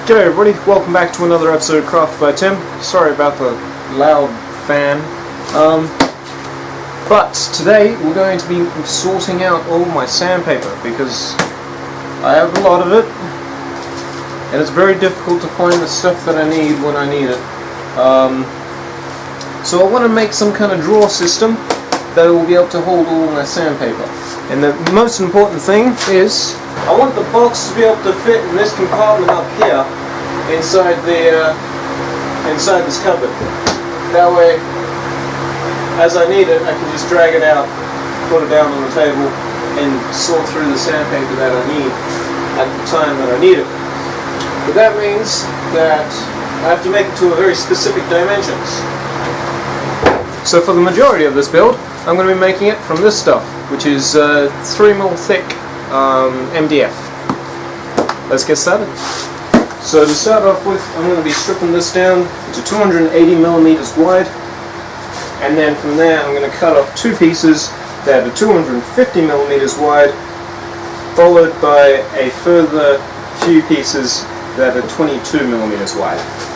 G'day everybody, welcome back to another episode of Crafted by Tim. Sorry about the loud fan. But today we're going to be sorting out all my sandpaper because I have a lot of it and it's very difficult to find the stuff that I need when I need it. So I want to make some kind of drawer system that will be able to hold all my sandpaper. And the most important thing is I want the box to be able to fit in this compartment up here inside this cupboard. That way, as I need it, I can just drag it out, put it down on the table, and sort through the sandpaper that I need at the time that I need it. But that means that I have to make it to a very specific dimensions. So for the majority of this build, I'm going to be making it from this stuff, which is 3mm thick MDF. Let's get started. So to start off with, I'm going to be stripping this down to 280mm wide, and then from there I'm going to cut off two pieces that are 250mm wide, followed by a further few pieces that are 22mm wide.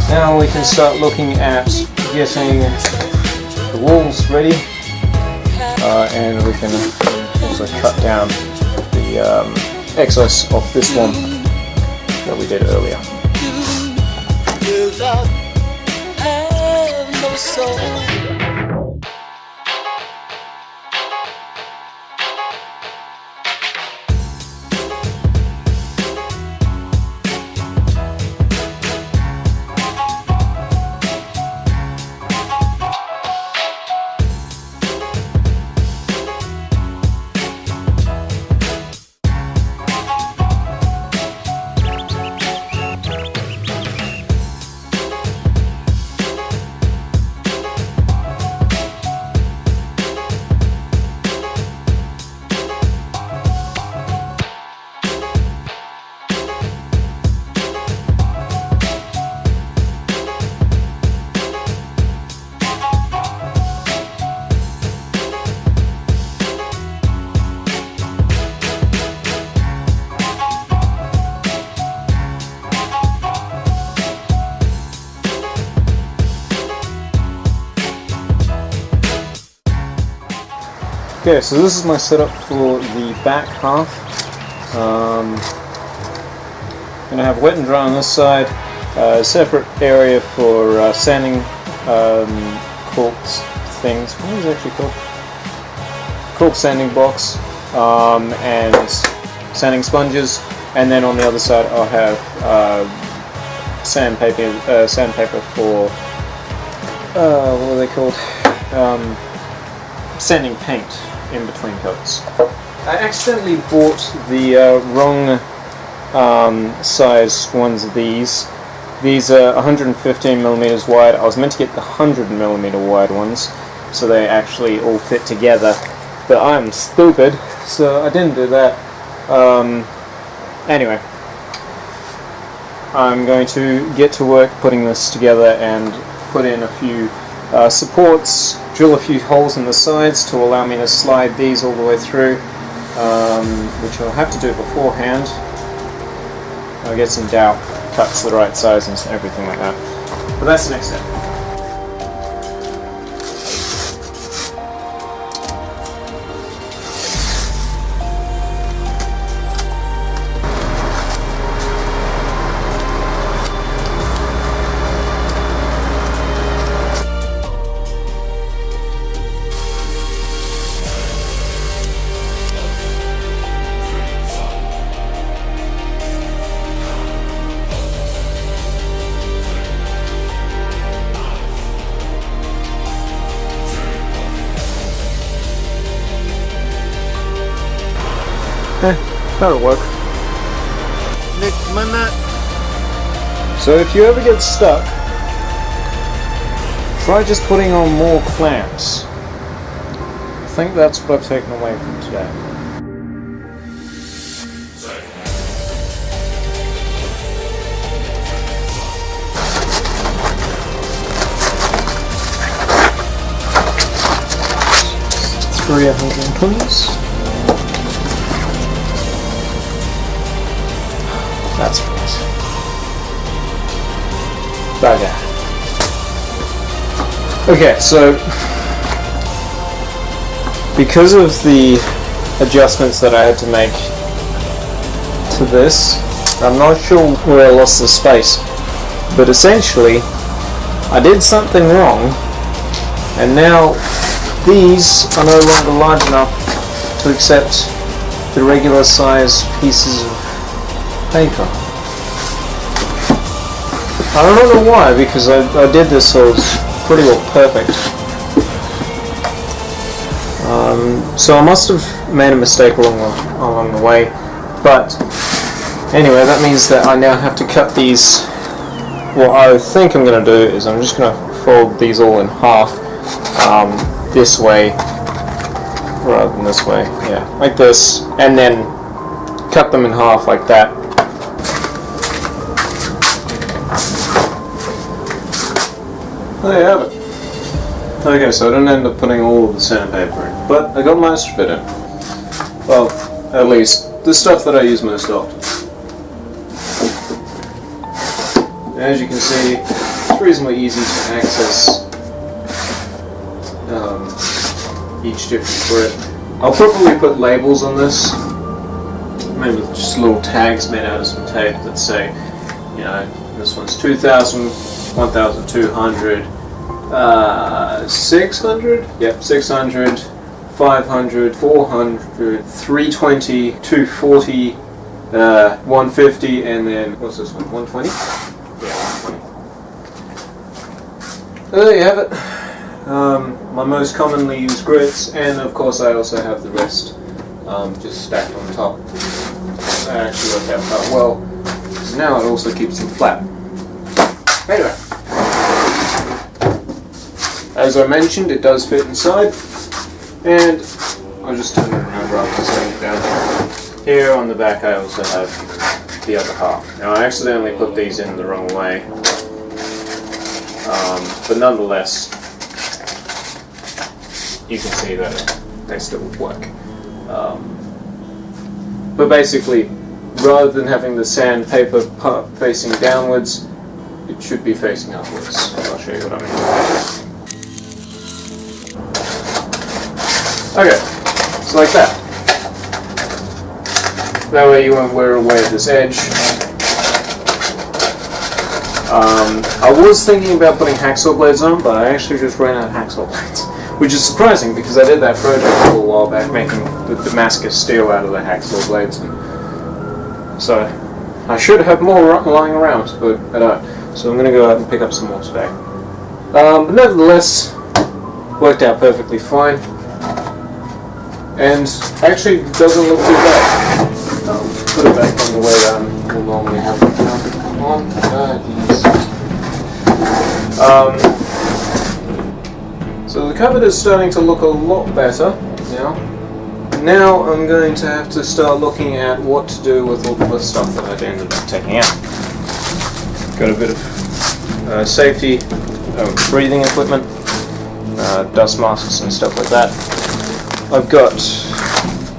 Now we can start looking at getting the walls ready, and we can also cut down the excess of this one that we did earlier. Okay, so this is my setup for the back half. Going to have wet and dry on this side, a separate area for sanding corks things. What is it actually called? Cork sanding box and sanding sponges, and then on the other side I'll have sandpaper for what are they called? Sanding paint in between coats. I accidentally bought the wrong size ones of these. These are 115mm wide. I was meant to get the 100mm wide ones, so they actually all fit together. But I'm stupid, so I didn't do that. Anyway, I'm going to get to work putting this together and put in a few supports, drill a few holes in the sides to allow me to slide these all the way through, which I'll have to do beforehand. I'll get some dowel cuts the right size and everything like that. But that's the next step. That'll work. Next minute. So if you ever get stuck, try just putting on more clamps. I think that's what I've taken away from today. Three 120s. That's right. Bugger. Okay, so because of the adjustments that I had to make to this, I'm not sure where I lost the space, but essentially I did something wrong, and now these are no longer large enough to accept the regular size pieces of paper. I don't know why, because I did this so it was pretty well perfect. So I must have made a mistake along the way, but anyway, that means that I now have to cut these. What I think I'm going to do is I'm just going to fold these all in half, this way rather than this way, yeah, like this, and then cut them in half like that. There you have it. Okay, so I didn't end up putting all of the sandpaper in, but I got most of it in. Well, at least the stuff that I use most often. As you can see, it's reasonably easy to access each different thread. I'll probably put labels on this, maybe just little tags made out of some tape that say, you know, this one's 2000, 1200, 600? Yep, 600, 500, 400, 320, 240, 150, and then, what's this one, 120? Yeah, 120. So there you have it. My most commonly used grits, and of course I also have the rest just stacked on top. That actually worked out quite well, because now it also keeps them flat. Anyway. As I mentioned, it does fit inside, and I'll just turn it around rather than setting it down. Here on the back I also have the other half. Now I accidentally put these in the wrong way, but nonetheless, you can see that they still work. But basically, rather than having the sandpaper part facing downwards, it should be facing upwards. I'll show you what I mean. Okay, so like that. That way you won't wear away at this edge. I was thinking about putting hacksaw blades on, but I actually just ran out of hacksaw blades. Which is surprising, because I did that project a little while back, making the Damascus steel out of the hacksaw blades. And so, I should have more lying around, but I don't. So I'm going to go out and pick up some more today. But nevertheless, worked out perfectly fine. And actually doesn't look too bad. I'll put it back on the way that we'll normally have it. Come on, so the cupboard is starting to look a lot better now. Now I'm going to have to start looking at what to do with all the stuff that I ended up taking out. Got a bit of safety, breathing equipment, dust masks and stuff like that. I've got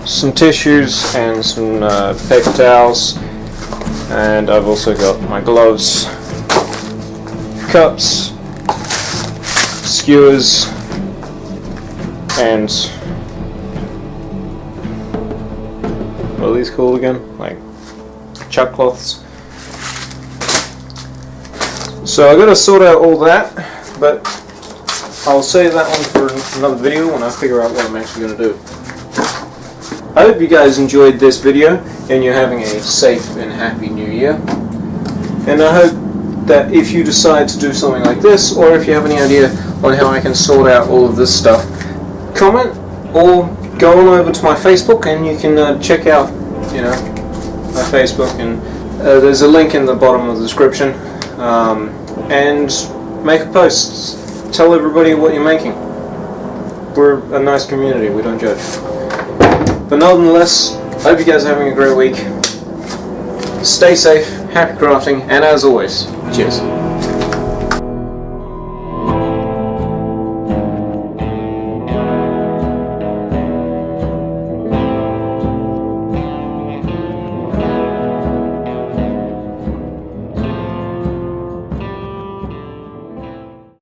some tissues and some paper towels, and I've also got my gloves, cups, skewers, and what are these called again? Like chuck cloths. So I gotta sort out all that, but I'll save that one for another video when I figure out what I'm actually gonna do. I hope you guys enjoyed this video and you're having a safe and happy new year. And I hope that if you decide to do something like this, or if you have any idea on how I can sort out all of this stuff, comment or go on over to my Facebook and you can check out, you know, my Facebook, and there's a link in the bottom of the description, and make a post. Tell everybody what you're making. We're a nice community, we don't judge. But nonetheless, I hope you guys are having a great week. Stay safe, happy crafting, and as always, cheers.